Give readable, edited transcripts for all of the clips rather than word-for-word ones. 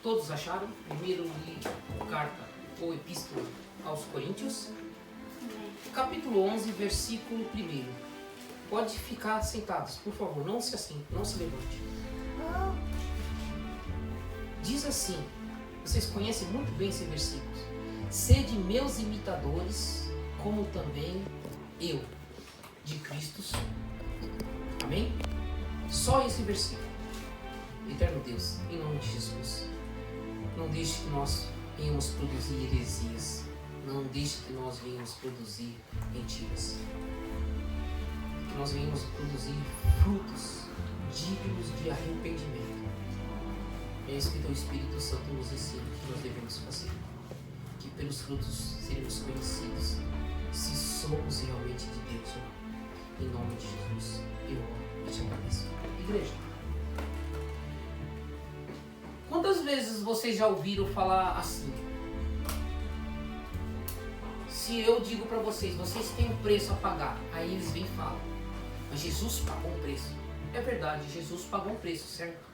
Todos acharam? Primeiro carta ou epístola aos Coríntios, capítulo 11, versículo 1. Pode ficar sentados, por favor, não se levante. Diz assim, vocês conhecem muito bem esse versículo: sede meus imitadores, como também eu, de Cristo. Amém? Só esse versículo. Eterno Deus, em nome de Jesus, não deixe que nós venhamos produzir heresias, não deixe que nós venhamos produzir mentiras, que nós venhamos produzir frutos dignos de arrependimento. É isso que o Espírito Santo nos ensina que nós devemos fazer, que pelos frutos seremos conhecidos se somos realmente de Deus ou não. Em nome de Jesus, eu oro e te agradeço. Igreja, quantas vezes vocês já ouviram falar assim? Se eu digo para vocês, vocês têm um preço a pagar, aí eles vêm e falam, mas Jesus pagou um preço. É verdade, Jesus pagou um preço, certo?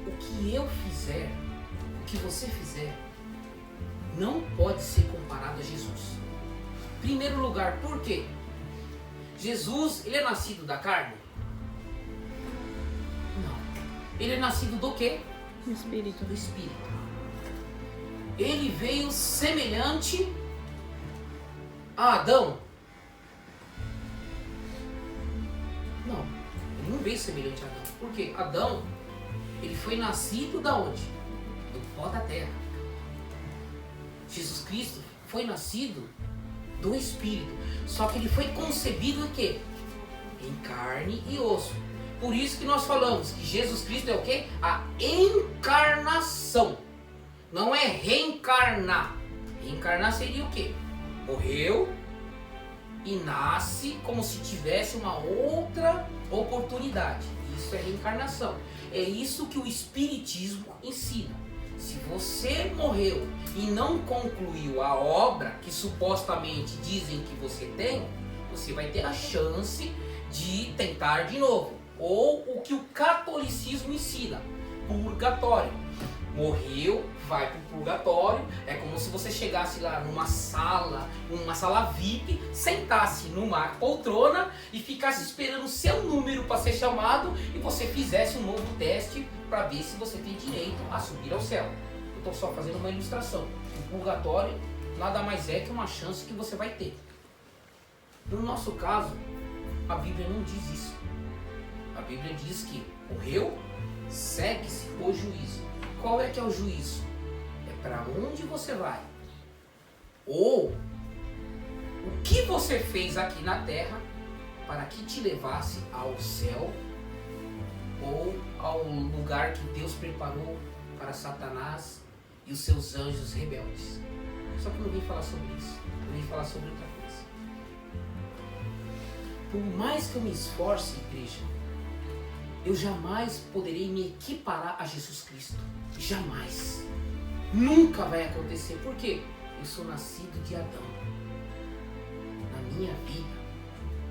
O que eu fizer, o que você fizer, não pode ser comparado a Jesus. Em primeiro lugar, por quê? Jesus, ele é nascido da carne? Não. Ele é nascido do quê? Do Espírito. Do Espírito. Ele veio semelhante a Adão? Não. Ele não veio semelhante a Adão. Por quê? Adão, ele foi nascido da onde? Do pó da terra. Jesus Cristo foi nascido do Espírito. Só que ele foi concebido em quê? Em carne e osso. Por isso que nós falamos que Jesus Cristo é o quê? A encarnação. Não é reencarnar. Reencarnar seria o quê? Morreu e nasce como se tivesse uma outra oportunidade. Isso é reencarnação. É isso que o Espiritismo ensina. Se você morreu e não concluiu a obra que supostamente dizem que você tem, você vai ter a chance de tentar de novo. Ou o que o catolicismo ensina, purgatório. Morreu, vai para o purgatório. É como se você chegasse lá numa sala VIP, sentasse numa poltrona e ficasse esperando o seu número para ser chamado e você fizesse um novo teste para ver se você tem direito a subir ao céu. Eu estou só fazendo uma ilustração. O purgatório nada mais é que uma chance que você vai ter. No nosso caso, a Bíblia não diz isso. A Bíblia diz que morreu, segue-se o juízo. Qual é que é o juízo? É para onde você vai. Ou o que você fez aqui na terra para que te levasse ao céu ou ao lugar que Deus preparou para Satanás e os seus anjos rebeldes. Só que eu não vim falar sobre isso. Eu vim falar sobre outra coisa. Por mais que eu me esforce, igreja, eu jamais poderei me equiparar a Jesus Cristo. Jamais. Nunca vai acontecer. Por quê? Eu sou nascido de Adão. Na minha vida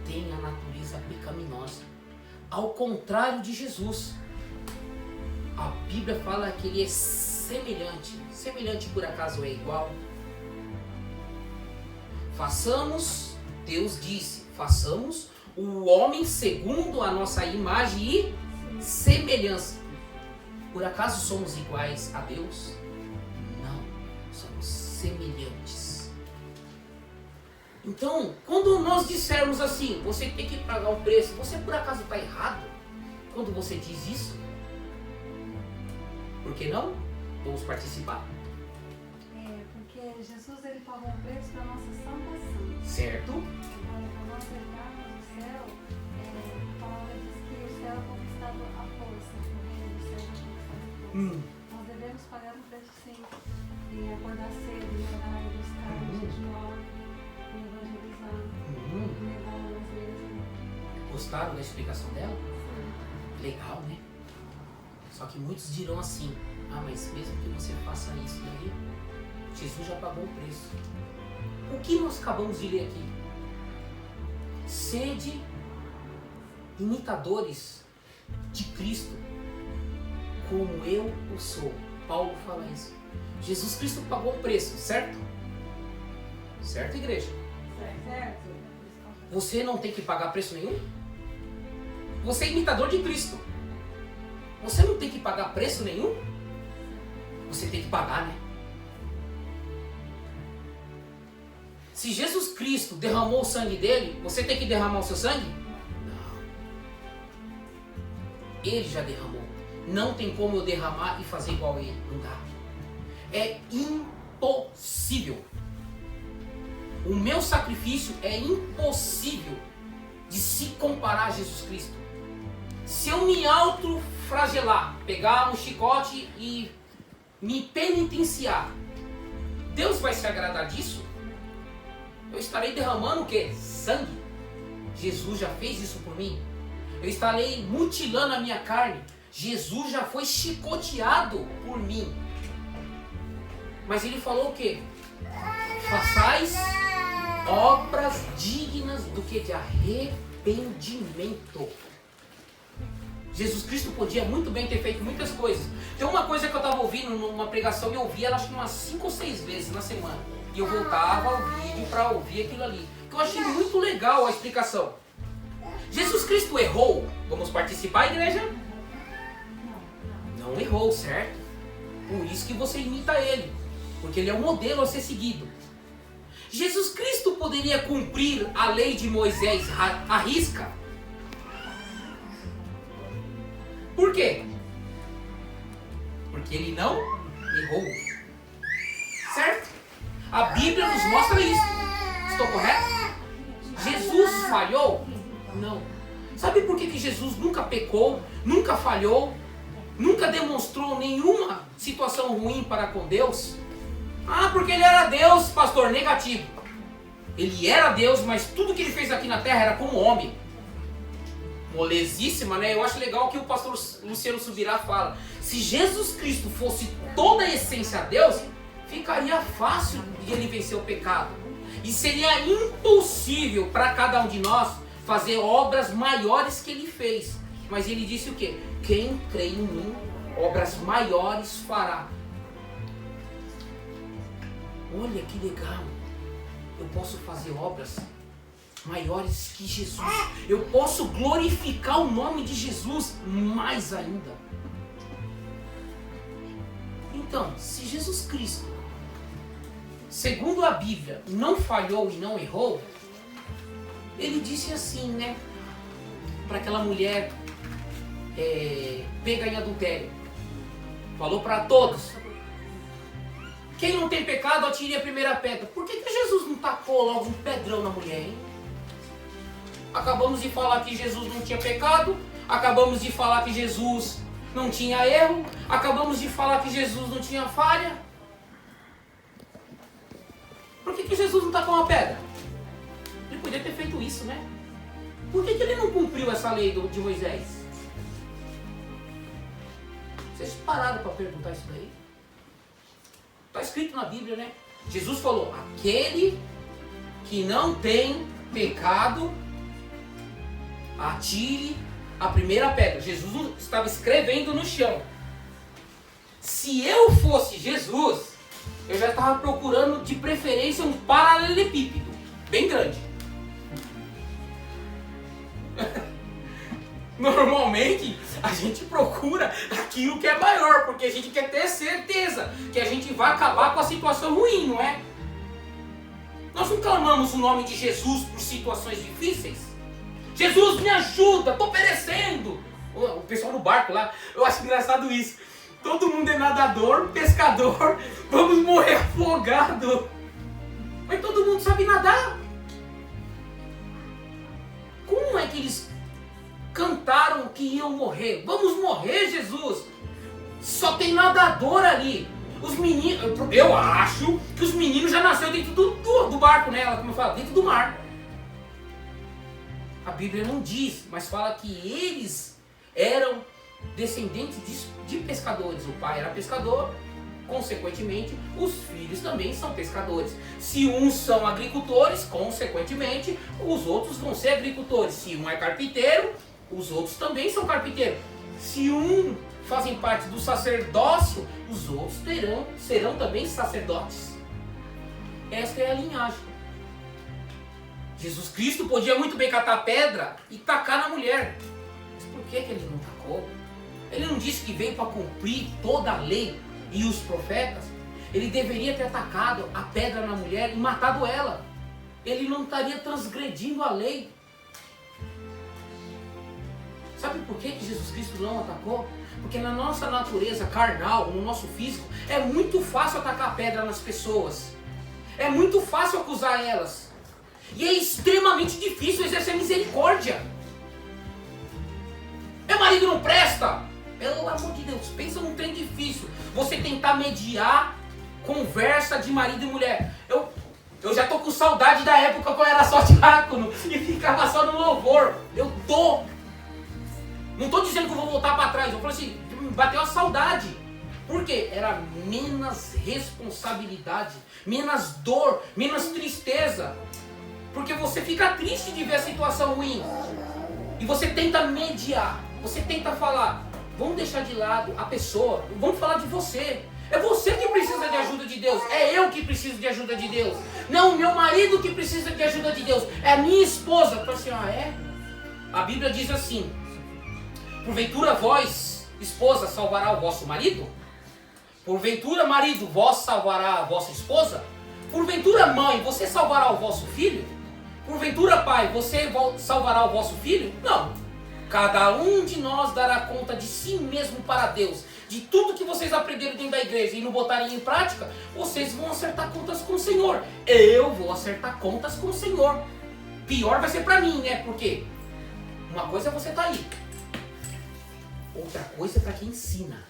tem a natureza pecaminosa. Ao contrário de Jesus. A Bíblia fala que ele é semelhante. Semelhante por acaso é igual? Façamos, Deus disse, façamos o homem segundo a nossa imagem e semelhança. Por acaso somos iguais a Deus? Não, somos semelhantes. Então, quando nós dissermos assim, você tem que pagar um preço, você por acaso está errado quando você diz isso? Por que não? Vamos participar. Porque Jesus ele pagou um preço para a nossa salvação. Certo? Agora, para nós entrarmos no céu, a palavra diz que o céu é conquistado à força. O reino do céu é conquistado à força. Nós devemos pagar um preço sim. E acordar cedo, e orar, e buscar, e jejuar, e evangelizar, e levar às vezes. Gostaram da explicação dela? Sim. Legal, né? Só que muitos dirão assim, mas mesmo que você faça isso daí, Jesus já pagou o preço. O que nós acabamos de ler aqui? Sede imitadores de Cristo, como eu o sou. Paulo fala isso. Jesus Cristo pagou o preço, certo? Certo, igreja? Certo. Você não tem que pagar preço nenhum? Você é imitador de Cristo. Você não tem que pagar preço nenhum? Você tem que pagar, né? Se Jesus Cristo derramou o sangue dele, você tem que derramar o seu sangue? Não. Ele já derramou. Não tem como eu derramar e fazer igual a ele. Não dá. É impossível. O meu sacrifício é impossível de se comparar a Jesus Cristo. Se eu me autoflagelar, pegar um chicote e me penitenciar, Deus vai se agradar disso? Eu estarei derramando o quê? Sangue. Jesus já fez isso por mim. Eu estarei mutilando a minha carne. Jesus já foi chicoteado por mim. Mas ele falou o quê? Façais obras dignas do que? De arrependimento. Jesus Cristo podia muito bem ter feito muitas coisas. Tem uma coisa que eu estava ouvindo numa pregação e eu ouvi ela acho que umas 5 ou 6 vezes na semana. E eu voltava ao vídeo para ouvir aquilo ali. Que eu achei muito legal a explicação. Jesus Cristo errou? Vamos participar, igreja? Não errou, certo? Por isso que você imita ele. Porque ele é um modelo a ser seguido. Jesus Cristo poderia cumprir a lei de Moisés à risca? Por quê? Porque ele não errou. Certo? A Bíblia nos mostra isso. Estou correto? Jesus falhou? Não. Sabe por que Jesus nunca pecou, nunca falhou, nunca demonstrou nenhuma situação ruim para com Deus? Ah, porque ele era Deus, pastor, negativo. Ele era Deus, mas tudo que ele fez aqui na terra era como homem. Molezíssima, né? Eu acho legal que o pastor Luciano Subirá fala. Se Jesus Cristo fosse toda a essência Deus, ficaria fácil de ele vencer o pecado. E seria impossível para cada um de nós fazer obras maiores que ele fez. Mas ele disse o quê? Quem crê em mim, obras maiores fará. Olha que legal. Eu posso fazer obras maiores que Jesus. Eu posso glorificar o nome de Jesus mais ainda. Então, se Jesus Cristo, segundo a Bíblia, não falhou e não errou, ele disse assim, né? Para aquela mulher pega em adultério. Falou para todos. Quem não tem pecado, atire a primeira pedra. Por que Jesus não tacou logo um pedrão na mulher, hein? Acabamos de falar que Jesus não tinha pecado. Acabamos de falar que Jesus não tinha erro. Acabamos de falar que Jesus não tinha falha. Por que Jesus não tacou uma pedra? Ele podia ter feito isso, né? Por que ele não cumpriu essa lei de Moisés? Vocês pararam para perguntar isso daí? Está escrito na Bíblia, né? Jesus falou, aquele que não tem pecado, atire a primeira pedra. Jesus estava escrevendo no chão. Se eu fosse Jesus, eu já estava procurando de preferência um paralelepípedo, bem grande. Normalmente a gente procura aquilo que é maior, porque a gente quer ter certeza que a gente vai acabar com a situação ruim, não é? Nós não clamamos o nome de Jesus por situações difíceis. Jesus, me ajuda, estou perecendo. O pessoal no barco lá, eu acho engraçado isso. Todo mundo é nadador, pescador, vamos morrer afogado. Mas todo mundo sabe nadar. Como é que eles cantaram que iam morrer? Vamos morrer, Jesus. Só tem nadador ali. Os meninos, eu acho que os meninos já nasceram dentro do barco, né? Como eu falo, dentro do mar. A Bíblia não diz, mas fala que eles eram descendentes de pescadores. O pai era pescador, consequentemente, os filhos também são pescadores. Se uns são agricultores, consequentemente, os outros vão ser agricultores. Se um é carpinteiro, os outros também são carpinteiros. Se um fazem parte do sacerdócio, os outros serão também sacerdotes. Esta é a linhagem. Jesus Cristo podia muito bem catar pedra e tacar na mulher. Mas por que ele não tacou? Ele não disse que veio para cumprir toda a lei e os profetas? Ele deveria ter atacado a pedra na mulher e matado ela. Ele não estaria transgredindo a lei. Sabe por que Jesus Cristo não atacou? Porque na nossa natureza carnal, no nosso físico, é muito fácil atacar a pedra nas pessoas. É muito fácil acusar elas. E é extremamente difícil exercer misericórdia. Meu marido não presta. Pelo amor de Deus, pensa num trem difícil. Você tentar mediar conversa de marido e mulher. Eu já tô com saudade da época que eu era só diácono e ficava só no louvor. Não tô dizendo que eu vou voltar para trás. Eu falei assim, bateu a saudade. Por quê? Era menos responsabilidade, menos dor, menos tristeza. Porque você fica triste de ver a situação ruim. E você tenta mediar. Você tenta falar, vamos deixar de lado a pessoa, vamos falar de você. É você que precisa de ajuda de Deus. É eu que preciso de ajuda de Deus. Não, meu marido que precisa de ajuda de Deus. É a minha esposa. Eu falei assim, é? A Bíblia diz assim, porventura vós, esposa, salvará o vosso marido? Porventura, marido, vós salvará a vossa esposa? Porventura, mãe, você salvará o vosso filho? Porventura, pai, você salvará o vosso filho? Não. Cada um de nós dará conta de si mesmo para Deus. De tudo que vocês aprenderam dentro da igreja e não botarem em prática, vocês vão acertar contas com o Senhor. Eu vou acertar contas com o Senhor. Pior vai ser para mim, né? Porque uma coisa é você estar aí. Outra coisa é para quem ensina.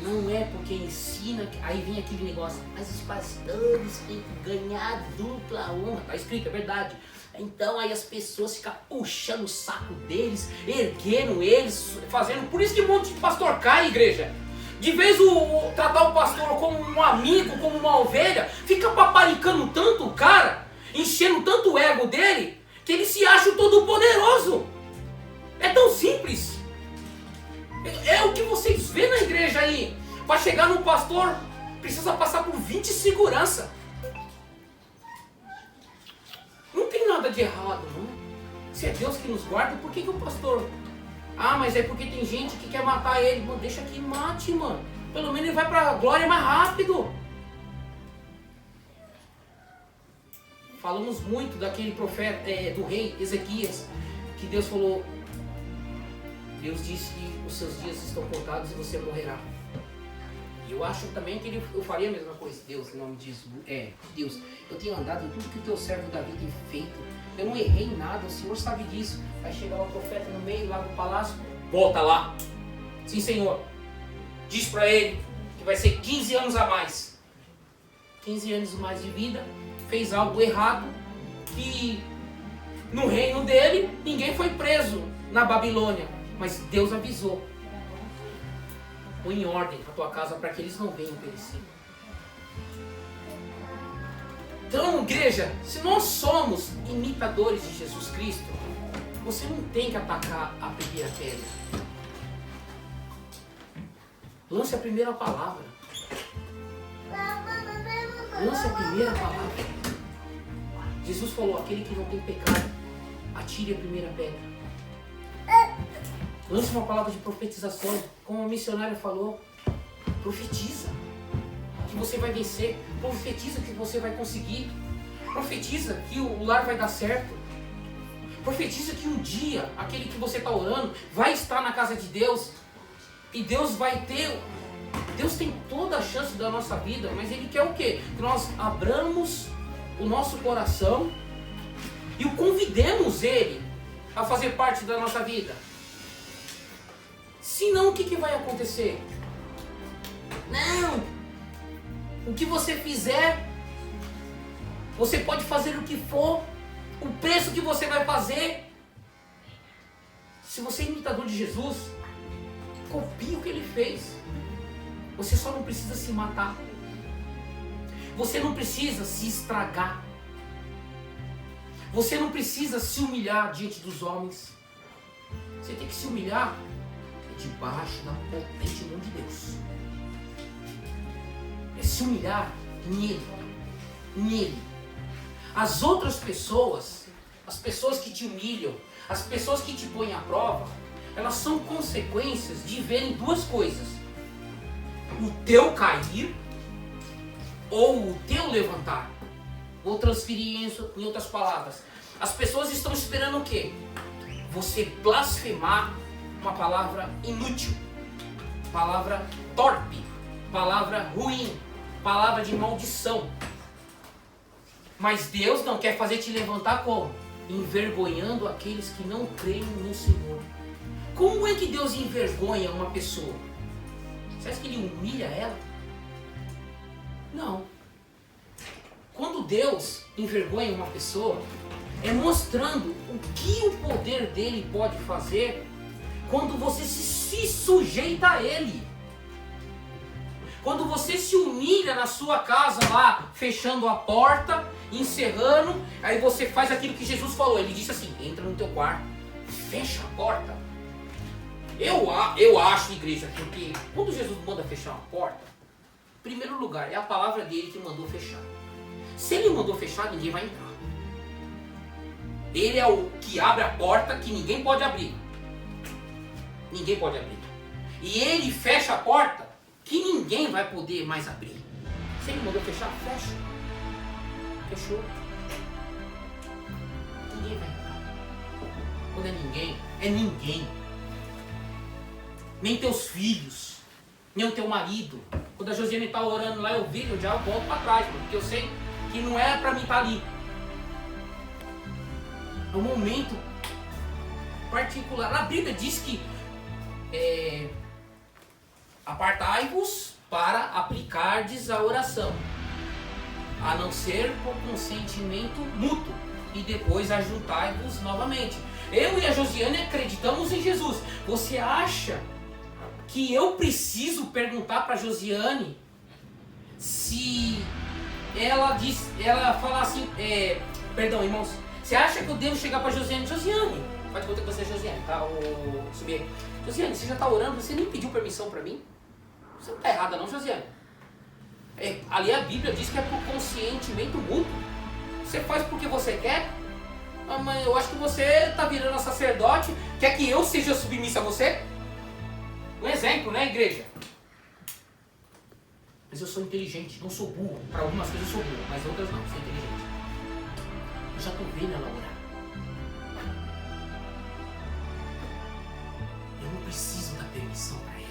Não é porque ensina, aí vem aquele negócio, mas os pastores têm que ganhar dupla honra. Está escrito, é verdade. Então aí as pessoas ficam puxando o saco deles, erguendo eles, fazendo. Por isso que um monte de pastor cai, igreja. De vez tratar o pastor como um amigo, como uma ovelha, fica paparicando tanto o cara, enchendo tanto o ego dele, que ele se acha o todo poderoso. É tão simples. É o que vocês vê na igreja aí. Para chegar no pastor, precisa passar por 20 segurança. Não tem nada de errado, não. Se é Deus que nos guarda, por que o pastor? Ah, mas é porque tem gente que quer matar ele. Mano, deixa que mate, mano. Pelo menos ele vai para a glória mais rápido. Falamos muito daquele profeta, do rei Ezequias, que Deus falou, Deus disse que os seus dias estão contados e você morrerá. E eu acho também que eu faria a mesma coisa. Deus, em nome disso, Deus, eu tenho andado em tudo que o teu servo Davi tem feito. Eu não errei em nada, o Senhor sabe disso. Vai chegar o profeta no meio lá do palácio, volta lá. Sim, Senhor. Diz para ele que vai ser 15 anos a mais. 15 anos mais de vida, fez algo errado, que no reino dele ninguém foi preso na Babilônia. Mas Deus avisou. Põe em ordem a tua casa para que eles não venham perecer. Então, igreja, se nós somos imitadores de Jesus Cristo, você não tem que atacar a primeira pedra. Lance a primeira palavra. Lance a primeira palavra. Jesus falou, aquele que não tem pecado, atire a primeira pedra. Lance uma palavra de profetização, como a missionária falou. Profetiza que você vai vencer. Profetiza que você vai conseguir. Profetiza que o lar vai dar certo. Profetiza que um dia, aquele que você está orando, vai estar na casa de Deus. E Deus vai ter... Deus tem toda a chance da nossa vida, mas Ele quer o quê? Que nós abramos o nosso coração e o convidemos Ele a fazer parte da nossa vida. Senão, o que vai acontecer? Não! O que você fizer, você pode fazer o que for, o preço que você vai fazer. Se você é imitador de Jesus, copie o que Ele fez. Você só não precisa se matar. Você não precisa se estragar. Você não precisa se humilhar diante dos homens. Você tem que se humilhar debaixo da potente mão de Deus. É se humilhar nele. Nele. As outras pessoas, as pessoas que te humilham, as pessoas que te põem à prova, elas são consequências de verem duas coisas: o teu cair ou o teu levantar. Vou transferir isso em outras palavras. As pessoas estão esperando o quê? Você blasfemar uma palavra inútil, palavra torpe, palavra ruim, palavra de maldição. Mas Deus não quer fazer te levantar como? Envergonhando aqueles que não creem no Senhor. Como é que Deus envergonha uma pessoa? Você acha que Ele humilha ela? Não. Quando Deus envergonha uma pessoa, é mostrando o que o poder dele pode fazer quando você se sujeita a ele. Quando você se humilha na sua casa lá, fechando a porta, encerrando, aí você faz aquilo que Jesus falou. Ele disse assim: entra no teu quarto, fecha a porta. Eu acho, igreja, porque quando Jesus manda fechar uma porta, em primeiro lugar, é a palavra dele que mandou fechar. Se ele mandou fechar, ninguém vai entrar. Ele é o que abre a porta que ninguém pode abrir. Ninguém pode abrir. E ele fecha a porta que ninguém vai poder mais abrir. Se ele mandou fechar, fecha. Fechou. Ninguém vai entrar. Quando é ninguém, é ninguém. Nem teus filhos, nem o teu marido. Quando a Josiane está orando lá, eu vi, eu já volto para trás, porque eu sei que não é para mim estar ali. É um momento particular. A Bíblia diz que apartai-vos para aplicardes a oração, a não ser por consentimento mútuo, e depois ajuntai-vos novamente. Eu e a Josiane acreditamos em Jesus. Você acha que eu preciso perguntar para a Josiane se ela falar assim, perdão, irmãos, você acha que eu devo chegar para a Josiane? Josiane, pode contar com você, Josiane, tá? Subir. Josiane, você já está orando, você nem pediu permissão para mim? Você não está errada não, Josiane. Ali a Bíblia diz que é por consentimento mútuo. Você faz porque você quer? Ah, mas eu acho que você está virando sacerdote, quer que eu seja submissa a você? Um exemplo, né, igreja? Mas eu sou inteligente, não sou burro. Para algumas coisas eu sou burro, mas outras não, sou inteligente. Eu já estou vendo ela orar. Eu não preciso dar permissão para ela.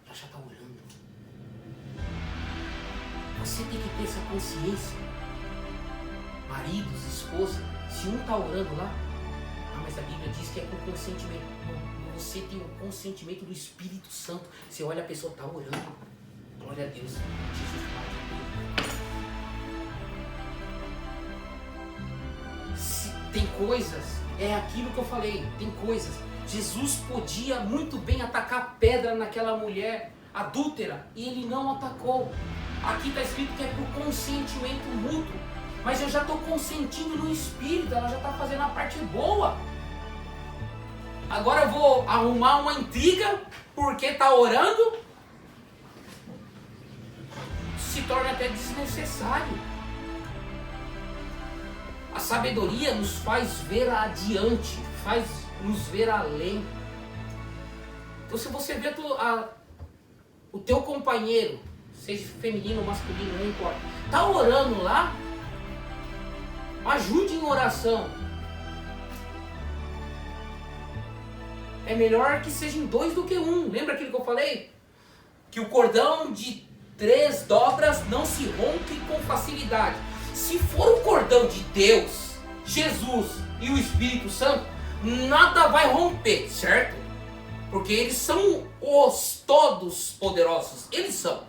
Ela já está orando. Você tem que ter essa consciência. Maridos, esposa, se um está orando lá, mas a Bíblia diz que é com consentimento. Você tem o consentimento do Espírito Santo. Você olha, a pessoa está orando. Glória a Deus. Jesus tem coisas, é aquilo que eu falei, tem coisas. Jesus podia muito bem atacar pedra naquela mulher adúltera e ele não atacou. Aqui está escrito que é por consentimento mútuo. Mas eu já estou consentindo no Espírito, ela já está fazendo a parte boa. Agora eu vou arrumar uma intriga porque está orando. Se torna até desnecessário. A sabedoria nos faz ver adiante, faz nos ver além. Então se você vê o teu companheiro, seja feminino ou masculino, não importa, está orando lá, ajude em oração. É melhor que sejam 2 do que 1. Lembra aquilo que eu falei? Que o cordão de 3 dobras não se rompe com facilidade. Se for o cordão de Deus, Jesus e o Espírito Santo, nada vai romper, certo? Porque eles são os todos poderosos. Eles são.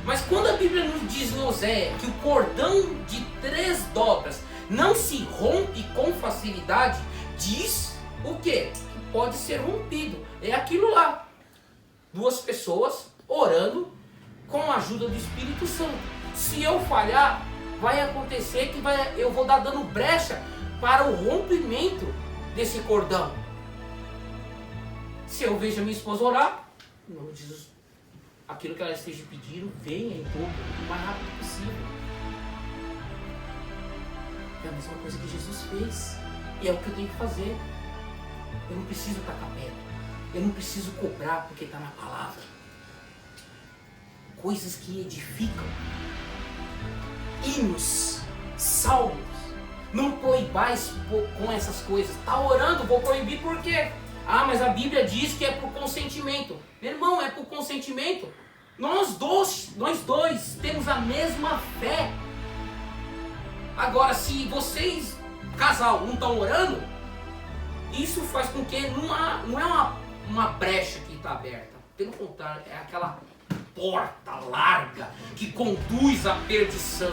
Mas quando a Bíblia nos diz em Oséias que o cordão de 3 dobras não se rompe com facilidade, diz o quê? Que pode ser rompido. É aquilo lá. 2 pessoas orando com a ajuda do Espírito Santo. Se eu falhar, vai acontecer que eu vou dar dando brecha para o rompimento desse cordão. Se eu vejo a minha esposa orar, em nome de Jesus, aquilo que ela esteja pedindo, venha em dobro, o mais rápido possível. É a mesma coisa que Jesus fez. E é o que eu tenho que fazer. Eu não preciso tacar pedra. Eu não preciso cobrar porque está na palavra. Coisas que edificam. Hinos, salmos. Não proibais com essas coisas. Está orando, vou proibir por quê? Ah, mas a Bíblia diz que é por consentimento. Meu irmão, é por consentimento. Nós dois temos a mesma fé. Agora, se vocês, casal, não estão orando, isso faz com que não é uma brecha que está aberta. Pelo contrário, é aquela porta larga que conduz à perdição.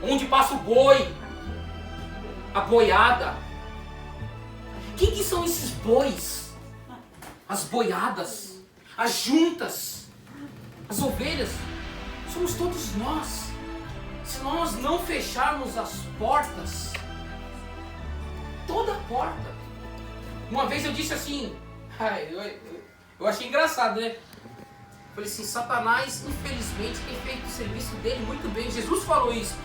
Onde passa o boi, a boiada. Quem que são esses bois? As boiadas, as juntas, as ovelhas. Somos todos nós. Se nós não fecharmos as portas, toda a porta. Uma vez eu disse assim, eu achei engraçado, né? Falei assim, Satanás infelizmente tem feito o serviço dele muito bem. Jesus falou isso.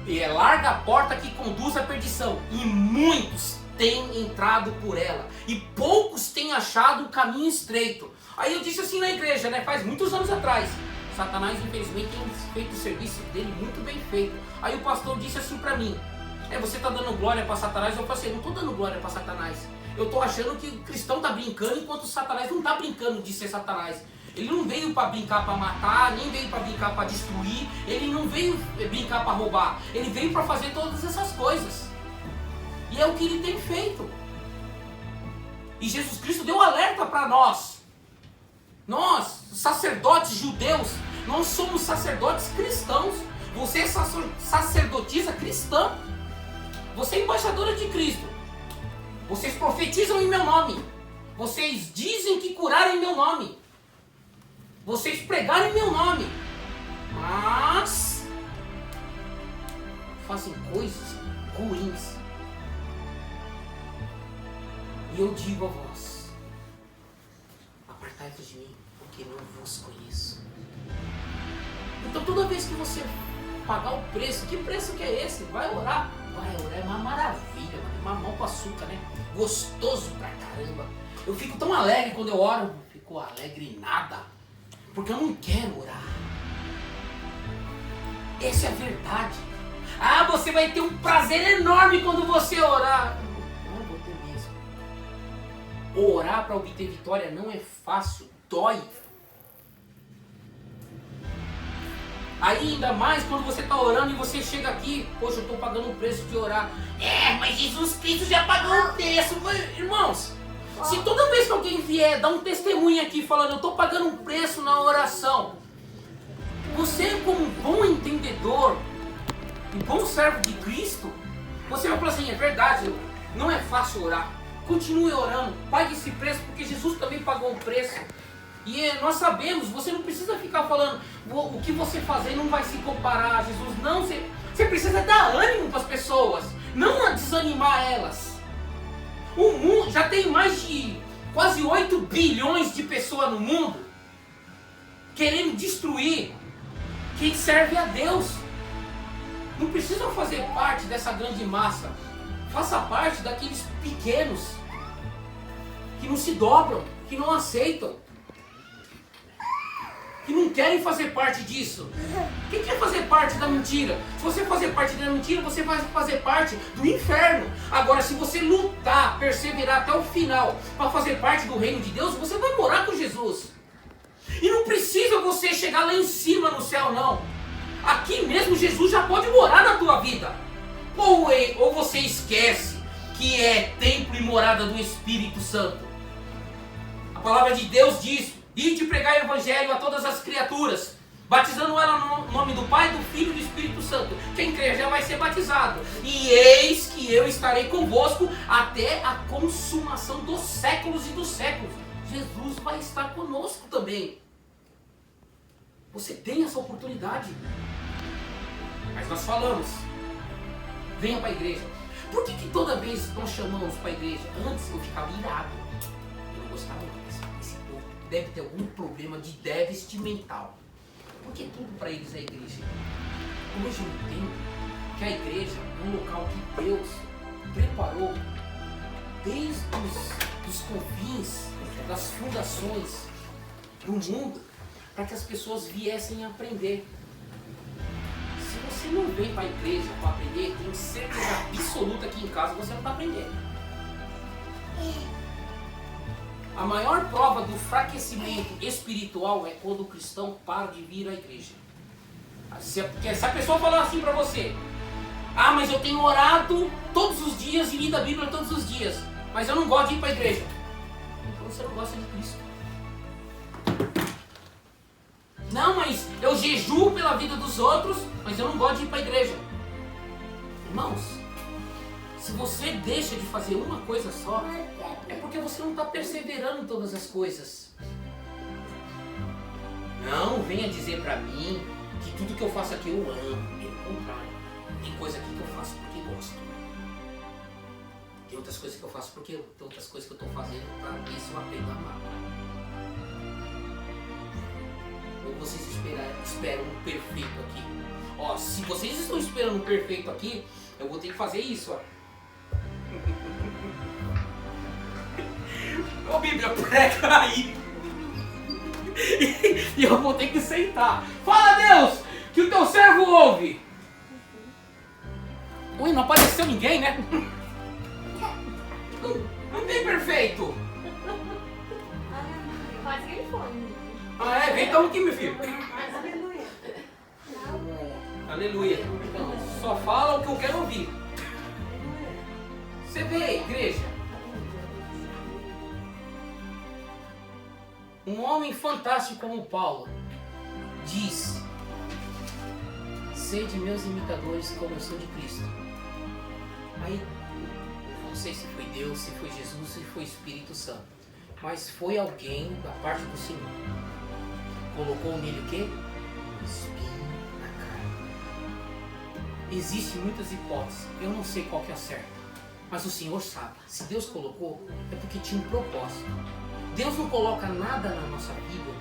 E é larga a porta que conduz à perdição. E muitos têm entrado por ela. E poucos têm achado o caminho estreito. Aí eu disse assim na igreja, né? Faz muitos anos atrás. Satanás, infelizmente, tem feito o serviço dele muito bem feito. Aí o pastor disse assim pra mim, você tá dando glória pra Satanás? Eu falei assim, não tô dando glória pra Satanás. Eu tô achando que o cristão tá brincando, enquanto o Satanás não tá brincando de ser Satanás. Ele não veio pra brincar pra matar, nem veio pra brincar pra destruir, ele não veio brincar pra roubar. Ele veio pra fazer todas essas coisas. E é o que ele tem feito. E Jesus Cristo deu alerta pra nós. Nós, sacerdotes judeus, nós somos sacerdotes cristãos. Você é sacerdotisa cristã. Você é embaixadora de Cristo. Vocês profetizam em meu nome. Vocês dizem que curaram em meu nome. Vocês pregaram em meu nome. Mas fazem coisas ruins. E eu digo a vós, apartai-vos de mim, porque não vos conheço. Então toda vez que você pagar o preço, que preço que é esse? Vai orar. Vai orar, é uma maravilha, mano. Mamão com açúcar, né? Gostoso pra caramba. Eu fico tão alegre quando eu oro. Não fico alegre nada. Porque eu não quero orar. Essa é a verdade. Ah, você vai ter um prazer enorme quando você orar. Não vou ter mesmo. Orar para obter vitória não é fácil, dói. Aí ainda mais quando você está orando e você chega aqui, poxa, eu estou pagando o preço de orar. Mas Jesus Cristo já pagou o preço. Irmãos, se toda vez que alguém vier dar um testemunho aqui falando eu estou pagando um preço na oração, você como um bom entendedor, um bom servo de Cristo, você vai falar assim, é verdade, não é fácil orar. Continue orando, pague esse preço, porque Jesus também pagou o preço. E nós sabemos, você não precisa ficar falando o que você fazer não vai se comparar a Jesus. Não, você precisa dar ânimo para as pessoas, não desanimar elas. O mundo já tem mais de quase 8 bilhões de pessoas no mundo querendo destruir quem serve a Deus. Não precisam fazer parte dessa grande massa. Faça parte daqueles pequenos que não se dobram, que não aceitam, que não querem fazer parte disso. Quem quer fazer parte da mentira? Se você fazer parte da mentira, você vai fazer parte do inferno. Agora, se você lutar, perseverar até o final para fazer parte do reino de Deus, você vai morar com Jesus. E não precisa você chegar lá em cima no céu, não. Aqui mesmo Jesus já pode morar na tua vida. Ou você esquece que é templo e morada do Espírito Santo. A palavra de Deus diz: ide pregar o evangelho a todas as criaturas, batizando ela no nome do Pai, do Filho e do Espírito Santo. Quem crer já vai ser batizado. E eis que eu estarei convosco até a consumação dos séculos e dos séculos. Jesus vai estar conosco também. Você tem essa oportunidade. Mas nós falamos, venha para a igreja. Por que toda vez nós chamamos para a igreja? Antes eu ficava irado. Eu não gostava mais. Esse povo deve ter algum problema de déficit mental. Porque tudo para eles é igreja. Hoje eu entendo que a igreja é um local que Deus preparou desde os confins, das fundações do mundo, para que as pessoas viessem a aprender. Se você não vem para a igreja para aprender, tenho certeza absoluta que em casa você não está aprendendo. A maior prova do enfraquecimento espiritual é quando o cristão para de vir à igreja. Se a pessoa falar assim para você: ah, mas eu tenho orado todos os dias e lido a Bíblia todos os dias, mas eu não gosto de ir para a igreja. Então você não gosta de Cristo. Não, mas eu jejuo pela vida dos outros, mas eu não gosto de ir para a igreja. Irmãos, se você deixa de fazer uma coisa só, é porque você não está perseverando em todas as coisas. Não venha dizer para mim que tudo que eu faço aqui eu amo. Pelo contrário, tem coisa aqui que eu faço porque gosto. Tem outras coisas que eu faço porque tem outras coisas que eu estou fazendo para ver se eu aprendo a amar. Ou vocês esperam um perfeito aqui? Ó, se vocês estão esperando um perfeito aqui, eu vou ter que fazer isso, ó. Ô Bíblia, prega aí. E eu vou ter que sentar. Fala, Deus, que o teu servo ouve. Ui, não apareceu ninguém, né? Não tem perfeito. Quase que ele foi. Ah, é? Vem então aqui, meu filho. Aleluia. Aleluia. Então, só fala o que eu quero ouvir. Você vê, igreja, um homem fantástico como Paulo diz: sede meus imitadores como eu sou de Cristo. Aí, não sei se foi Deus, se foi Jesus, se foi Espírito Santo, mas foi alguém da parte do Senhor. Colocou nele o quê? Espinho na carne. Existem muitas hipóteses, eu não sei qual que é a certa, mas o Senhor sabe. Se Deus colocou, é porque tinha um propósito. Deus não coloca nada na nossa vida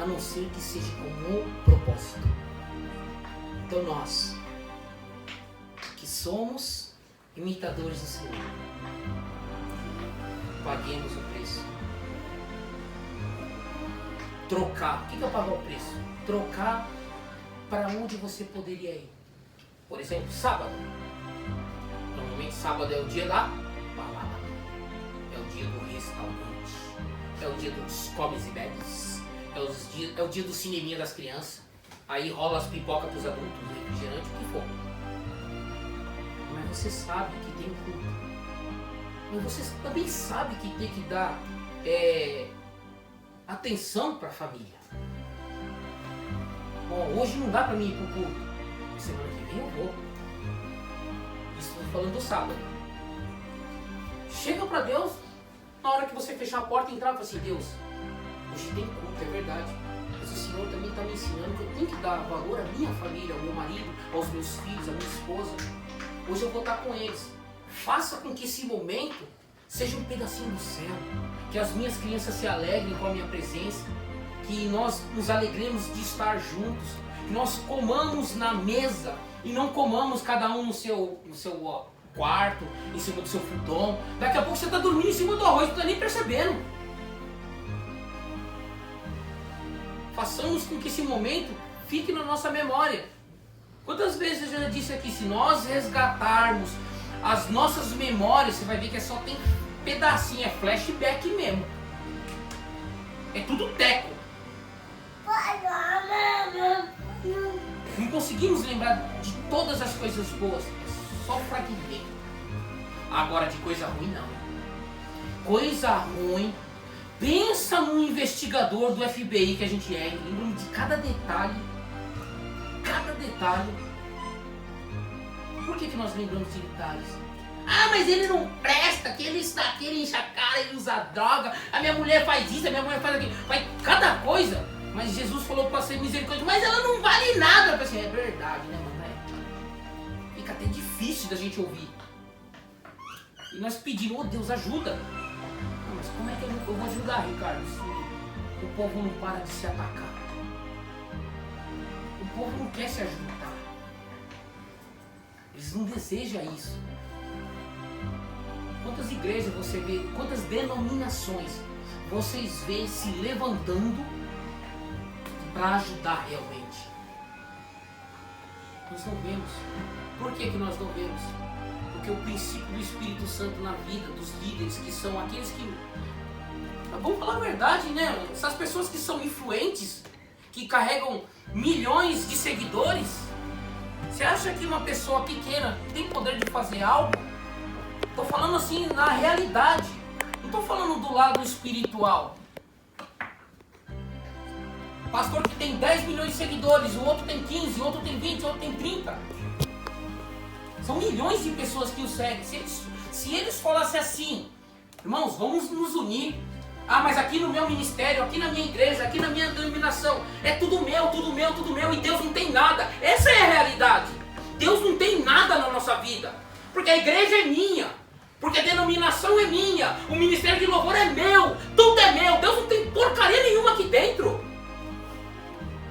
a não ser que seja com um propósito. Então nós, que somos imitadores do Senhor, paguemos o preço. Trocar. O que é pagar o preço? Trocar para onde você poderia ir. Por exemplo, sábado. Normalmente sábado é o dia da balada. É o dia do restaurante. É o dia dos comes e bebes. É o dia do cineminha das crianças. Aí rola as pipocas para os adultos, refrigerante, o que for. Mas você sabe que tem culto. Mas você também sabe que tem que dar atenção para a família. Bom, hoje não dá para mim ir para o culto. Semana que vem eu vou. Isso estou falando do sábado. Chega para Deus, na hora que você fechar a porta e entrar, fala assim: Deus, hoje tem culto, é verdade. Mas o Senhor também está me ensinando que eu tenho que dar valor à minha família, ao meu marido, aos meus filhos, à minha esposa. Hoje eu vou estar com eles. Faça com que esse momento seja um pedacinho do céu. Que as minhas crianças se alegrem com a minha presença. Que nós nos alegremos de estar juntos. Que nós comamos na mesa e não comamos cada um no seu quarto, em cima do seu futon. Daqui a pouco você está dormindo em cima do arroz, não está nem percebendo. Façamos com que esse momento fique na nossa memória. Quantas vezes eu já disse aqui, se nós resgatarmos as nossas memórias, você vai ver que só tem pedacinho, é flashback mesmo. É tudo teco. Não conseguimos lembrar de todas as coisas boas, é só fragmento. Agora de coisa ruim não. Coisa ruim, pensa num investigador do FBI que a gente é, lembrando de cada detalhe. Cada detalhe. Por que nós lembramos de detalhes? Ah, mas ele não presta, que ele está aqui, ele enche a cara, ele usa droga, a minha mulher faz isso, a minha mulher faz aquilo. Faz cada coisa. Mas Jesus falou para ser misericórdia, mas ela não vale nada. Eu pensei, é verdade, né, mano? Fica até difícil da gente ouvir. E nós pedimos, oh Deus, ajuda. Não, mas como é que eu vou ajudar, Ricardo, se o povo não para de se atacar? O povo não quer se ajudar. Eles não desejam isso. Quantas igrejas você vê, quantas denominações vocês vê se levantando para ajudar realmente? Nós não vemos. Por que nós não vemos? Porque o princípio do Espírito Santo na vida dos líderes, que são aqueles que... Vamos falar a verdade, né? Essas pessoas que são influentes, que carregam milhões de seguidores. Você acha que uma pessoa pequena tem poder de fazer algo? Estou falando assim na realidade. Não estou falando do lado espiritual. Pastor que tem 10 milhões de seguidores, o outro tem 15, o outro tem 20, o outro tem 30. São milhões de pessoas que o seguem. Se eles falassem assim, irmãos, vamos nos unir. Ah, mas aqui no meu ministério, aqui na minha igreja, aqui na minha denominação, é tudo meu, tudo meu, tudo meu, e Deus não tem nada. Essa é a realidade. Deus não tem nada na nossa vida. Porque a igreja é minha. Porque a denominação é minha. O ministério de louvor é meu. Tudo é meu. Deus não tem porcaria nenhuma aqui dentro.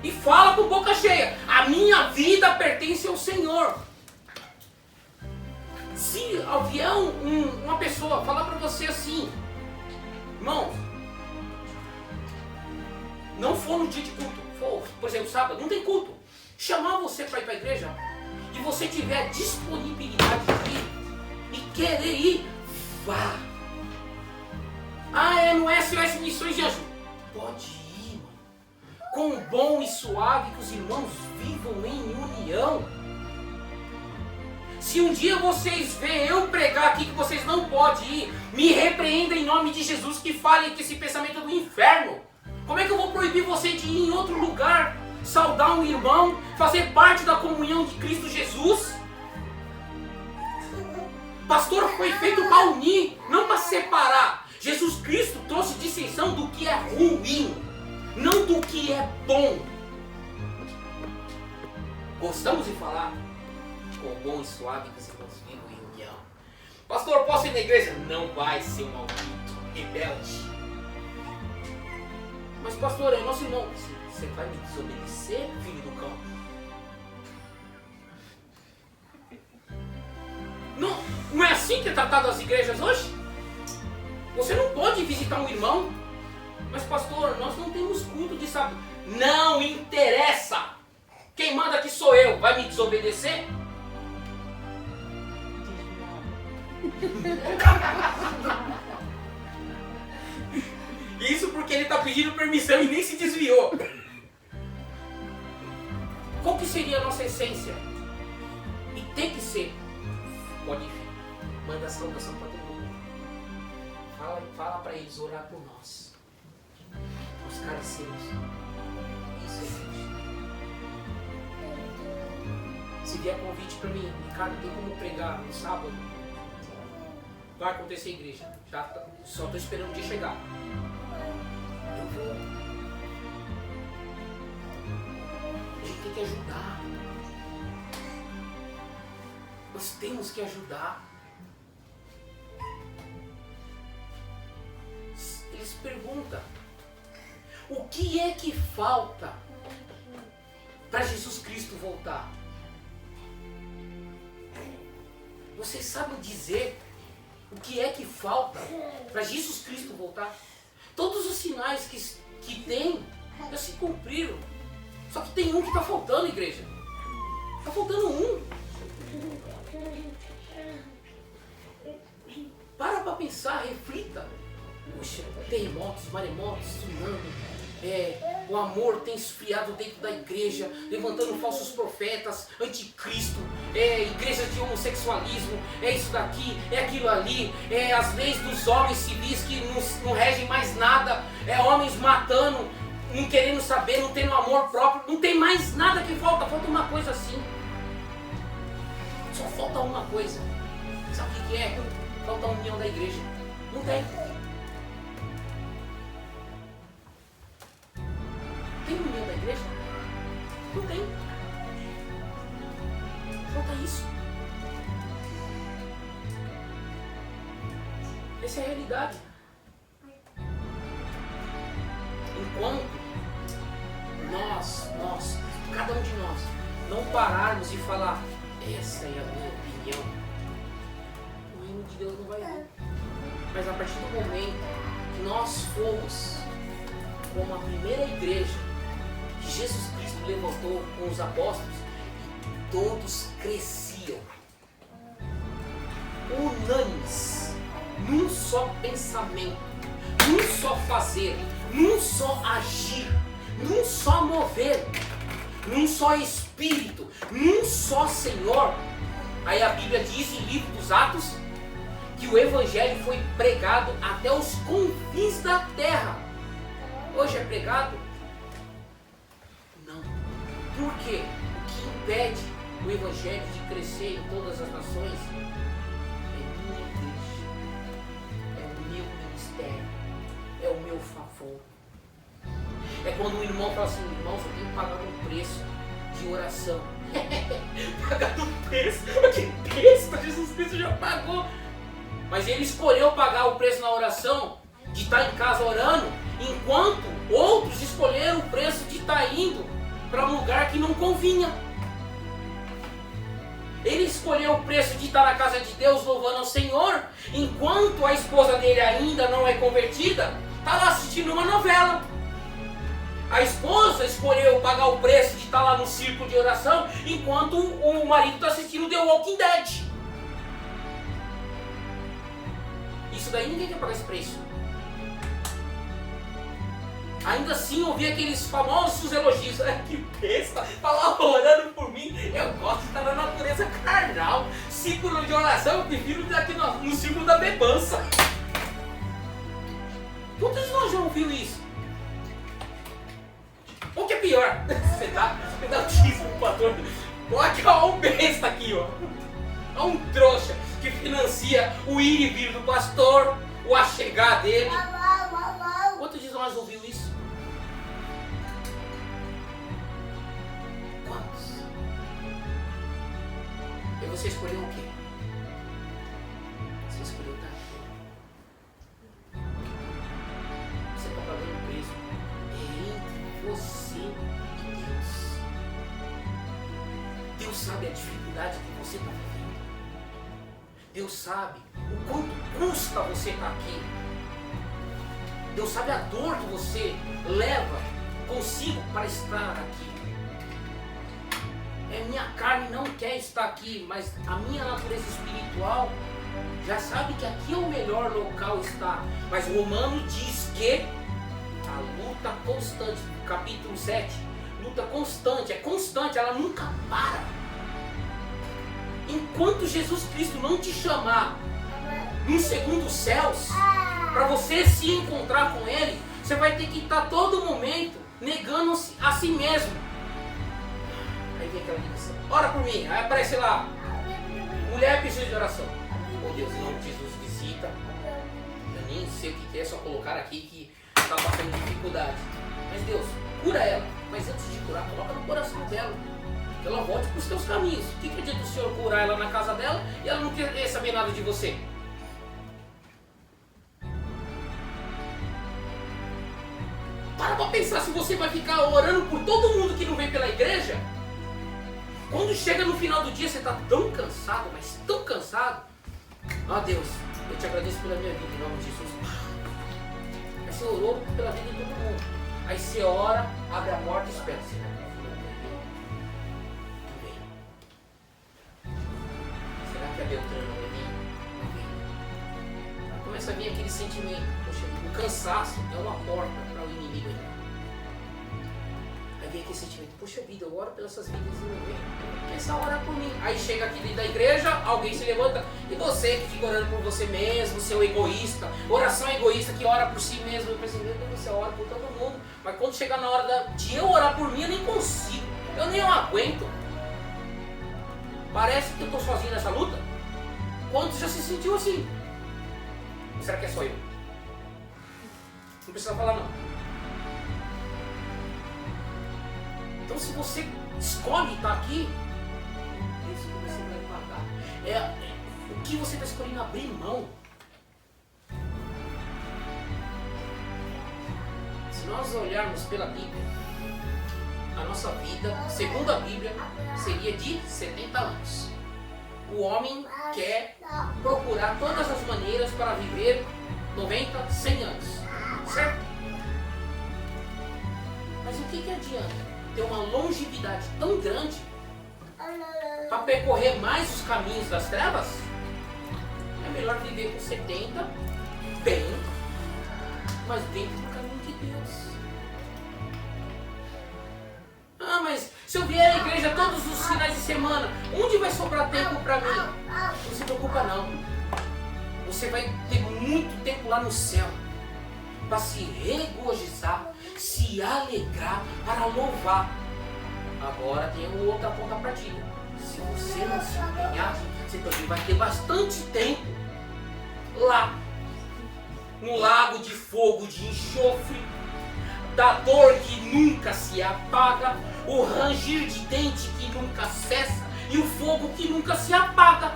E fala com boca cheia, a minha vida pertence ao Senhor. Se vier uma pessoa falar para você assim, irmãos, não for no dia de culto, for, por exemplo, sábado, não tem culto, chamar você para ir para a igreja, e você tiver a disponibilidade de ir, e querer ir, vá. Ah, no SOS Missões de Ajuda. Pode ir, mano. Com bom e suave que os irmãos vivam em união. Se um dia vocês verem eu pregar aqui que vocês não podem ir, me repreenda em nome de Jesus, que fale que esse pensamento é do inferno. Como é que eu vou proibir você de ir em outro lugar, saudar um irmão, fazer parte da comunhão de Cristo Jesus? Pastor, foi feito para unir, não para separar. Jesus Cristo trouxe distinção do que é ruim, não do que é bom. Gostamos de falar com bom e suave que os irmãos vivam em união. Pastor, posso ir na igreja? Não vai, seu maldito, rebelde. Mas pastor, é nosso irmão. Você vai me desobedecer, filho do cão? Não é assim que é tratado as igrejas hoje? Você não pode visitar um irmão. Mas pastor, nós não temos culto de sábado. Não interessa. Quem manda aqui sou eu. Vai me desobedecer? Isso porque ele está pedindo permissão e nem se desviou. Qual que seria a nossa essência? E tem que ser. Pode vir. Manda a saudação para todo mundo. Fala para eles orar por nós. Nós carecemos. Isso é gente. Se vier convite para mim, Ricardo, tem como pregar no sábado? Vai acontecer igreja. Só estou esperando o dia chegar. Eu vou. A gente tem que ajudar. Nós temos que ajudar. Eles perguntam: o que é que falta para Jesus Cristo voltar? Vocês sabem dizer o que é que falta para Jesus Cristo voltar? Todos os sinais que tem já se cumpriram. Só que tem um que está faltando, igreja. Está faltando um. Para pensar, reflita. Puxa, terremotos, maremotos, tsunami. O amor tem esfriado dentro da igreja, levantando falsos profetas, anticristo, igrejas de homossexualismo, isso daqui, aquilo ali, as leis dos homens civis que não regem mais nada, homens matando, não querendo saber, não tendo amor próprio, não tem mais nada que falta uma coisa assim. Só falta uma coisa. Sabe o que é? Falta a união da igreja. Não tem. Tem Essa é a realidade. Enquanto nós, cada um de nós, não pararmos e falar, essa é a minha opinião, o reino de Deus não vai vir. Mas a partir do momento que nós fomos como a primeira igreja que Jesus Cristo levantou com os apóstolos, e todos cresciam, unânimes, num só pensamento, num só fazer, num só agir, num só mover, num só Espírito, num só Senhor. Aí a Bíblia diz em livro dos Atos que o Evangelho foi pregado até os confins da terra. Hoje é pregado? Não. Por quê? O que impede o Evangelho de crescer em todas as nações é minha igreja, é o meu ministério, é o meu favor. É quando o irmão fala assim, irmão, você tem que pagar um preço de oração. Pagar um preço? Que preço? Jesus Cristo já pagou. Mas ele escolheu pagar o preço na oração, de estar em casa orando, enquanto outros escolheram o preço de estar indo para um lugar que não convinha. Ele escolheu o preço de estar na casa de Deus louvando ao Senhor, enquanto a esposa dele ainda não é convertida, está lá assistindo uma novela. A esposa escolheu pagar o preço de estar lá no círculo de oração, enquanto o marido está assistindo The Walking Dead. Isso daí ninguém quer pagar esse preço. Ainda assim, ouvir aqueles famosos elogios. Que besta, falar orando por mim. Eu gosto de estar na natureza carnal. Círculo de oração, eu prefiro estar aqui no círculo da bebança. Quantos de nós já ouviram isso? O que é pior? Você dá autismo pro pastor. Olha um besta aqui, ó. É um trouxa que financia o ir e vir do pastor, o achegar dele. Quantos de nós ouviu isso? Quantos? E você escolheu o quê? Você escolheu estar aqui. Você está pagando o preço. É entre você e Deus. Deus sabe a dificuldade que você está vivendo. Deus sabe o quanto custa você estar aqui. Deus sabe a dor que você leva consigo para estar aqui. Minha carne não quer estar aqui, mas a minha natureza espiritual já sabe que aqui é o melhor local estar. Mas Romano diz que a luta constante, capítulo 7, luta constante, é constante, ela nunca para. Enquanto Jesus Cristo não te chamar num segundo céus, para você se encontrar com Ele, você vai ter que estar todo momento negando a si mesmo. Aí vem aquela ligação, ora por mim, aí aparece lá, mulher precisa de oração. Oh Deus, em nome de Jesus, visita. Eu nem sei o que é, só colocar aqui que está passando dificuldade. Mas Deus, cura ela. Mas antes de curar, coloca no coração dela, que ela volte para os teus caminhos. O que adianta o Senhor curar ela na casa dela e ela não quer saber nada de você? Para pensar se você vai ficar orando por todo mundo que não vem pela igreja. Quando chega no final do dia, você está tão cansado, mas tão cansado. Ah Deus, eu te agradeço pela minha vida, em nome de Jesus. Aí você orou pela vida de todo mundo. Aí você ora, abre a porta e espera. Será que a Beltrana vai vir? Não vem. Aí começa a vir aquele sentimento. Poxa, o cansaço é uma porta para o inimigo entrar. Aí vem aquele sentimento. Poxa vida, eu oro pelas essas vidas e não vem. Começa a orar por mim. Aí chega aqui dentro da igreja, alguém se levanta. E você que fica orando por você mesmo, seu egoísta. Oração egoísta que ora por si mesmo. Eu penso, meu Deus, você ora por todo mundo. Mas quando chegar na hora de eu orar por mim, eu nem consigo. Eu nem aguento. Parece que eu estou sozinho nessa luta. Quantos já se sentiu assim? Ou será que é só eu? Não precisa falar não. Então se você escolhe estar aqui, o preço que você vai pagar. O que você está escolhendo abrir mão. Se nós olharmos pela Bíblia, a nossa vida, segundo a Bíblia, seria de 70 anos. O homem quer procurar todas as maneiras para viver 90, 100 anos. Certo? Mas o que adianta ter uma longevidade tão grande para percorrer mais os caminhos das trevas? É melhor viver com 70, bem, mas dentro do caminho de Deus. Ah, mas se eu vier à igreja todos os finais de semana, onde vai sobrar tempo para mim? Não se preocupa não. Você vai ter muito tempo lá no céu para se regozijar, se alegrar, para louvar. Agora tem outra contrapartida. Se você não se empenhar, você também vai ter bastante tempo lá no lago de fogo, de enxofre, da dor que nunca se apaga, o ranger de dente que nunca cessa e o fogo que nunca se apaga.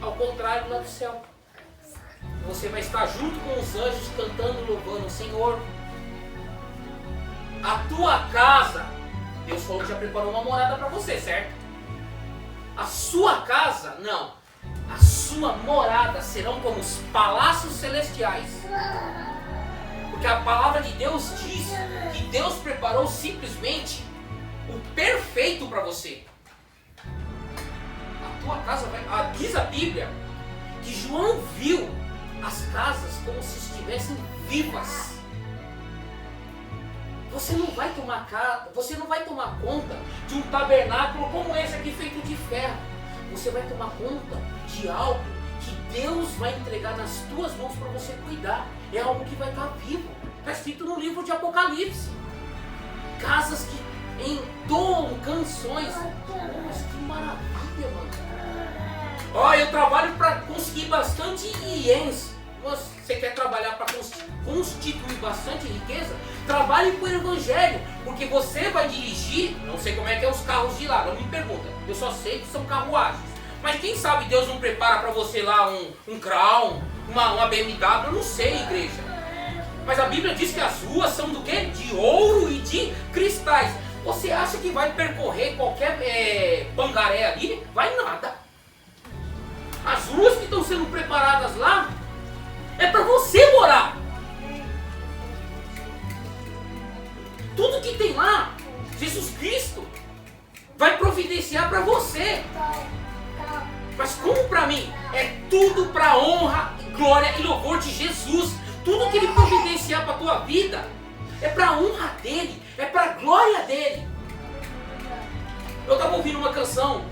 Ao contrário, lá do céu, você vai estar junto com os anjos cantando, louvando o Senhor. A tua casa, Deus falou que já preparou uma morada para você, certo? A sua casa, não. A sua morada serão como os palácios celestiais. Porque a palavra de Deus diz que Deus preparou simplesmente o perfeito para você. A tua casa vai... diz a Bíblia que João viu as casas como se estivessem vivas. Você não vai tomar conta de um tabernáculo como esse aqui feito de ferro. Você vai tomar conta de algo que Deus vai entregar nas tuas mãos para você cuidar. É algo que vai estar vivo. Está escrito no livro de Apocalipse. Casas que entoam canções. Mas que maravilha, mano. Ó, eu trabalho para conseguir bastante ienes. Você quer trabalhar para constituir bastante riqueza? Trabalhe com o Evangelho, porque você vai dirigir, não sei como é que é os carros de lá, não me pergunta, eu só sei que são carruagens. Mas quem sabe Deus não prepara para você lá um Crown, uma BMW, eu não sei, igreja. Mas a Bíblia diz que as ruas são do quê? De ouro e de cristais. Você acha que vai percorrer qualquer pangaré ali? Vai nada. As ruas que estão sendo preparadas lá é para você morar. Tudo que tem lá, Jesus Cristo vai providenciar para você. Mas como para mim? É tudo para honra, glória e louvor de Jesus. Tudo que Ele providenciar para a tua vida é para a honra dEle, é para a glória dEle. Eu estava ouvindo uma canção,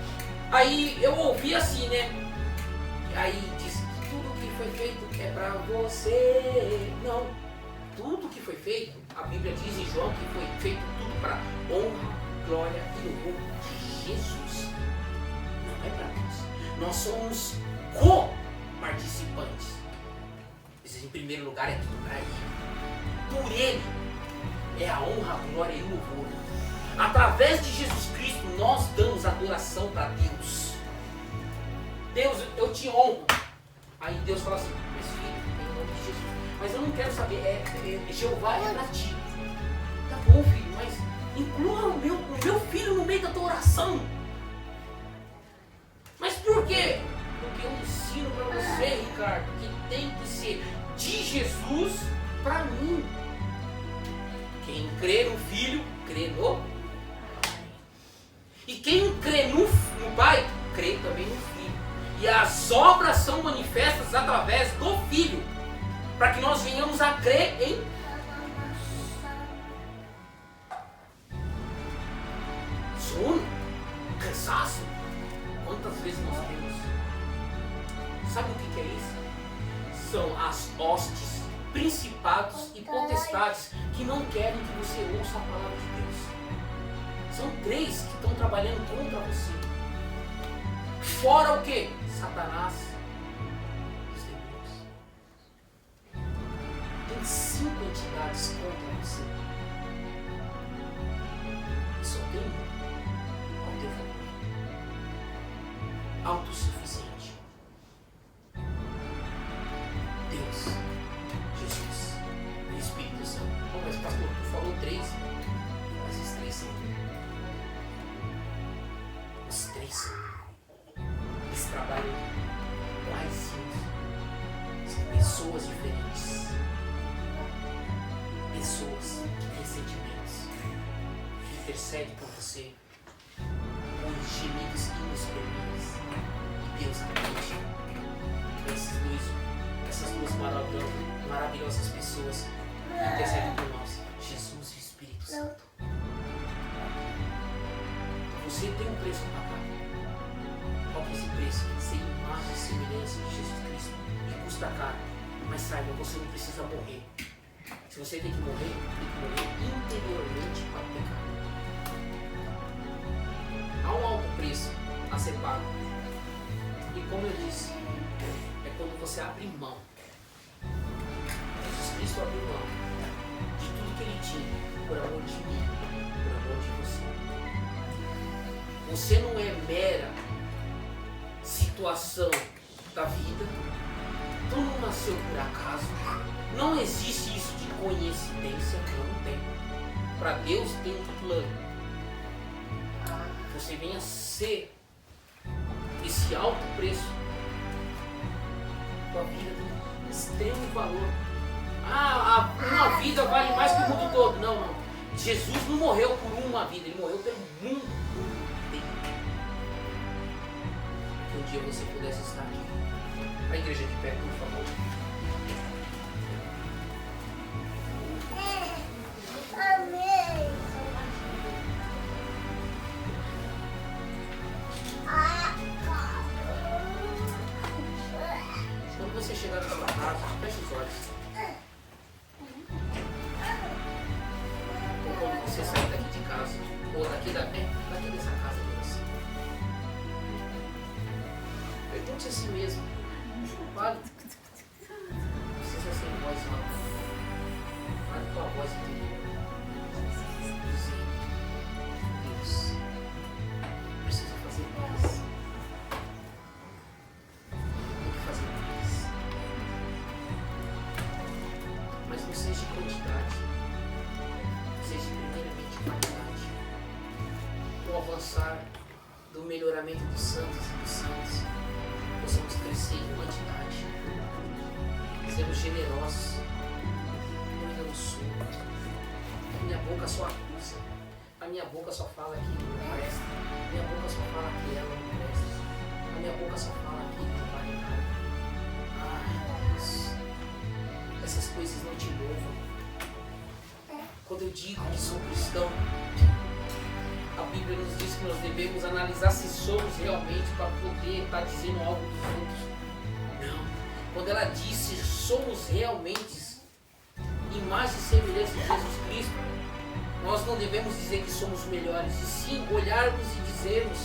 aí eu ouvi assim, né? Aí diz que tudo que foi feito é para você. Não, tudo que foi feito, a Bíblia diz em João que foi feito tudo para honra, glória e louvor de Jesus. Não é para nós. Nós somos co-participantes. Em primeiro lugar é tudo para Ele. Por Ele é a honra, a glória e o louvor. Através de Jesus Cristo nós damos adoração para Deus. Deus, eu te honro. Aí Deus fala assim, mas filho, em nome de Jesus. Mas eu não quero saber, Jeová é para ti. Tá bom, filho, mas inclua o meu filho no meio da tua oração. Mas por quê? Porque eu ensino para você, Ricardo, que tem que ser de Jesus para mim. Quem crê no Filho, crê no Pai. E quem crê no Pai, crê também no Filho. E as obras são manifestas através do Filho, para que nós venhamos a crer em sono, cansaço. Quantas vezes nós temos? Sabe o que é isso? São as hostes, principados e potestades que não querem que você ouça a palavra de Deus. São três que estão trabalhando contra você. Fora o que? Satanás e os demônios. Tem 5 entidades contra você. E só tem um ao teu favor. Autossuficiente. Deus, Jesus e Espírito Santo. Bom, mas trabalham iguaizinhos. São pessoas diferentes. Pessoas que têm sentimentos. Que intercedem por você. Com gemidos inexprimíveis. E Deus atende. Essas duas maravilhosas pessoas que intercedem por nós. Jesus e o Espírito Santo. Você tem um preço a pagar. Qual que é esse preço? Ser imagem e semelhança de Jesus Cristo. E custa caro. Mas saiba, você não precisa morrer. Se você tem que morrer interiormente para o pecado. Há um alto preço a ser pago. E como eu disse, é quando você abre mão. Jesus Cristo abriu mão de tudo que ele tinha por amor de mim, por amor de você. Você não é mera situação da vida. Tu não nasceu por acaso. Não existe isso de coincidência. Não tem. Para Deus tem um plano. Você venha ser esse alto preço. Tua vida tem extremo valor. Uma vida vale mais que o mundo todo. Não. Jesus não morreu por uma vida. Ele morreu pelo mundo inteiro. Que um dia você pudesse estar aqui. A igreja de pé, por favor. Amém. Quando você chegar na sua casa, feche os olhos. Ou quando você sair daqui de casa, ou daqui dessa casa de você. Pergunte a si mesmo. Fale. Não precisa ser em voz alta. Fale com a voz interior. Dizendo: Deus, preciso fazer mais. Tem que fazer mais. Mas não seja quantidade. Seja primeiramente qualidade. O avançar do melhoramento dos santos e dos santos. Possamos crescer em quantidade. Sermos generosos. Eu ainda não sou. A minha boca só acusa. A minha boca só fala que não presta. A minha boca só fala que ela não presta. A minha boca só fala que não vale nada. Ai, Deus. Essas coisas não te louvam. Quando eu digo que sou cristão, a Bíblia nos diz que nós devemos analisar se somos realmente para poder estar dizendo algo dos outros. Não. Quando ela disse somos realmente imagem e semelhança de Jesus Cristo, nós não devemos dizer que somos melhores, e sim olharmos e dizermos: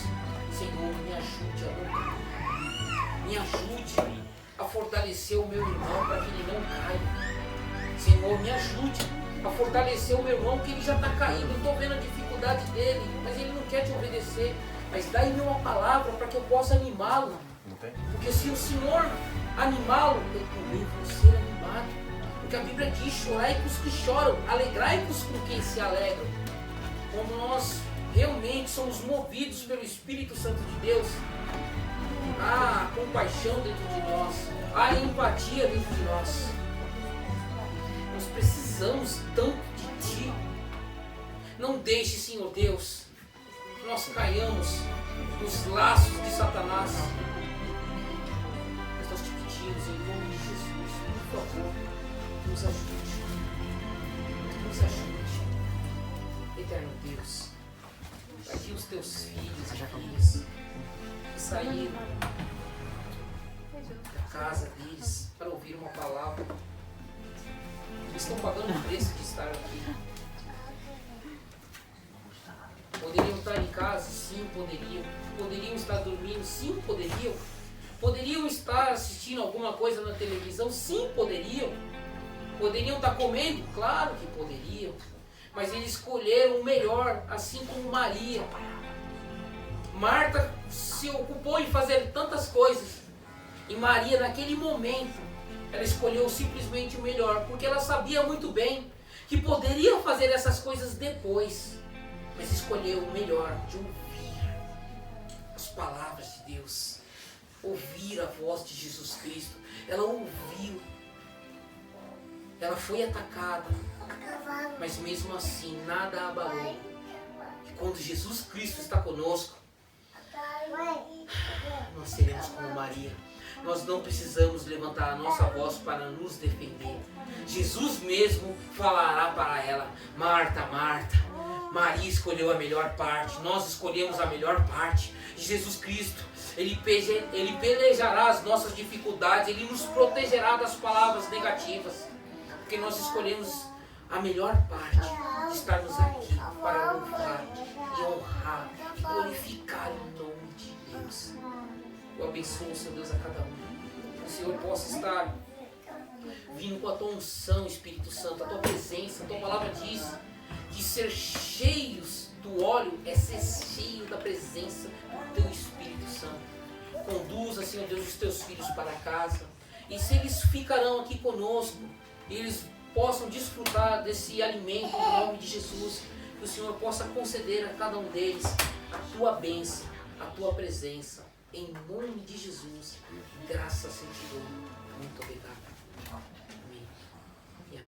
Senhor, me ajude a lutar. Me ajude a fortalecer o meu irmão para que ele não caia. Senhor, me ajude a fortalecer o meu irmão que ele já está caindo. Eu estou vendo a dificuldade dele, mas ele não quer te obedecer. Mas dá-me uma palavra para que eu possa animá-lo. Porque se o Senhor animá-lo, eu também vou ser animado. Porque a Bíblia diz: chorai com os que choram, alegrai-vos com quem se alegram. Como nós realmente somos movidos pelo Espírito Santo de Deus, há compaixão dentro de nós, há empatia dentro de nós. Nós precisamos tanto de Ti. Não deixe, Senhor Deus, que nós caiamos nos laços de Satanás. Mas nós te pedimos em nome de Jesus, por favor, nos ajude. Nos ajude. Eterno Deus, aqui os teus filhos e filhas que saíram da casa deles para ouvir uma palavra. Eles estão pagando o preço de estar aqui. Poderiam estar em casa? Sim, poderiam. Poderiam estar dormindo? Sim, poderiam. Poderiam estar assistindo alguma coisa na televisão? Sim, poderiam. Poderiam estar comendo? Claro que poderiam. Mas eles escolheram o melhor, assim como Maria. Marta se ocupou em fazer tantas coisas. E Maria, naquele momento, ela escolheu simplesmente o melhor, porque ela sabia muito bem que poderia fazer essas coisas depois, mas escolheu o melhor, de ouvir as palavras de Deus. ouvir a voz de Jesus Cristo. Ela ouviu. Ela foi atacada, mas mesmo assim nada a abalou. E quando Jesus Cristo está conosco, nós seremos como Maria. Nós não precisamos levantar a nossa voz para nos defender. Jesus mesmo falará para ela: Marta, Marta, Maria escolheu a melhor parte. Nós escolhemos a melhor parte. Jesus Cristo, Ele pelejará as nossas dificuldades. Ele nos protegerá das palavras negativas. Porque nós escolhemos a melhor parte de estarmos aqui para louvar e honrar e glorificar o nome de Deus. Eu abençoo, Senhor Deus, a cada um. Que o Senhor possa estar vindo com a tua unção, Espírito Santo, a tua presença. A tua palavra diz que ser cheios do óleo é ser cheio da presença do teu Espírito Santo. Conduza, Senhor Deus, os teus filhos para casa. E se eles ficarão aqui conosco, eles possam desfrutar desse alimento em nome de Jesus. Que o Senhor possa conceder a cada um deles a tua bênção, a tua presença. Em nome de Jesus, graças a Ti, muito obrigado.